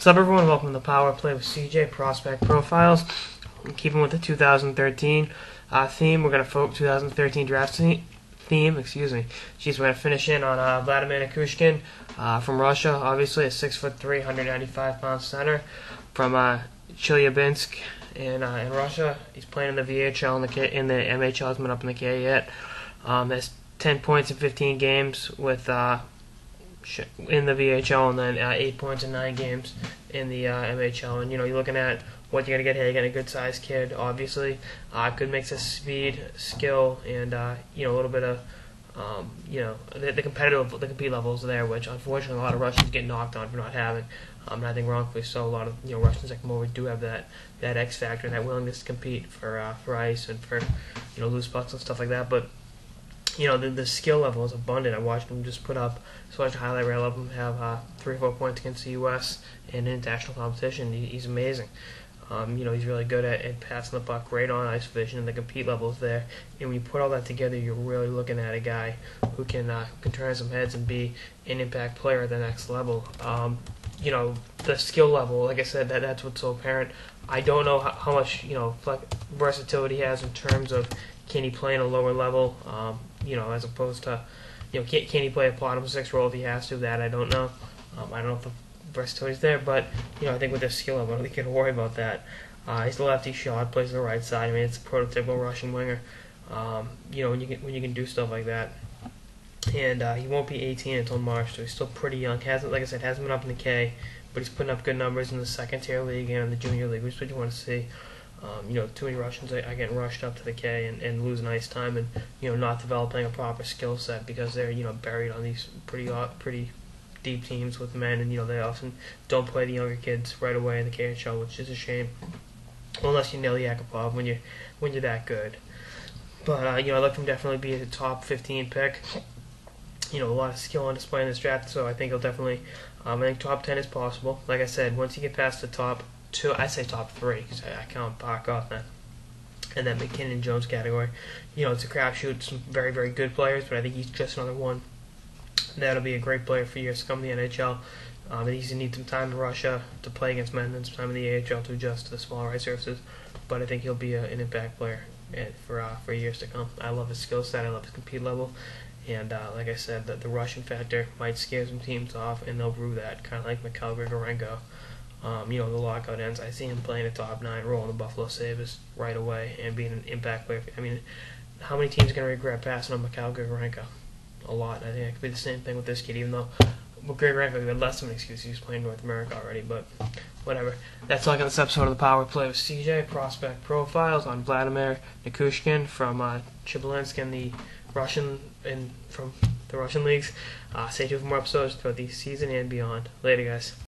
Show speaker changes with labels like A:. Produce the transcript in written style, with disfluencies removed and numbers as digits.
A: What's up, everyone? Welcome to the Power Play with CJ Prospect Profiles. Keeping with the 2013 theme, we're going to focus 2013 draft theme. Excuse me. We're going to finish in on Valeri Nichushkin from Russia. Obviously, a 6'3", 195-pound center from Chelyabinsk in Russia. He's playing in the VHL in the MHL. Hasn't been up in the K yet. Has 10 points in 15 games with in the VHL, and then 8 points in 9 games in the MHL. And you're looking at what you're gonna get here. You're getting a good-sized kid, obviously. Good mix of speed, skill, and a little bit of the compete levels there, which unfortunately a lot of Russians get knocked on for not having. And I think wrongfully so. A lot of Russians that come over do have that X factor and that willingness to compete for ice and for loose pucks and stuff like that. But the skill level is abundant. I watched him just put up such a highlight reel of him have 3 or 4 points against the U.S. in international competition. He's amazing. He's really good at passing the puck, great on ice vision, and the compete levels there. And when you put all that together, you're really looking at a guy who can turn some heads and be an impact player at the next level. The skill level, like I said, that's what's so apparent. I don't know how much versatility he has in terms of can he play in a lower level, as opposed to can he play a bottom six role if he has to? That I don't know. I don't know if the versatility's there, but I think with his skill level, I don't think you can worry about that. He's the lefty shot, plays the right side. I mean, it's a prototypical Russian winger. When you can do stuff like that, and he won't be 18 until March, so he's still pretty young. Hasn't been up in the K, but he's putting up good numbers in the second tier league and in the junior league, which is what you want to see. Too many Russians are getting rushed up to the K and losing ice time and not developing a proper skill set because they're buried on these pretty deep teams with men, and they often don't play the younger kids right away in the KHL, which is a shame. Unless you're Nelly Yakupov when you're that good. But I'd like him to definitely be a top 15 pick. A lot of skill on display in this draft, so I think he'll definitely. I think top 10 is possible. Like I said, once you get past the top 2, I say top 3 because I count Barkov and that McKinnon Jones category. It's a crapshoot. Some very, very good players, but I think he's just another one that'll be a great player for years to come in the NHL. He's going to need some time in Russia to play against men and some time in the AHL to adjust to the smaller ice surfaces. But I think he'll be an impact player for years to come. I love his skill set. I love his compete level. And like I said, the Russian factor might scare some teams off, and they'll rue that, kind of like Mikhail Grigorenko. The lockout ends. I see him playing a top 9 role in the Buffalo Sabres right away and being an impact player. I mean, how many teams are going to regret passing on Mikhail Grigorenko? A lot. I think it could be the same thing with this kid, even though with Grigorenko he had less of an excuse. He was playing North America already, but whatever. That's all I got this episode of the Power Play with CJ Prospect Profiles on Valeri Nichushkin from Chelyabinsk and from the Russian leagues. Stay tuned for more episodes throughout the season and beyond. Later, guys.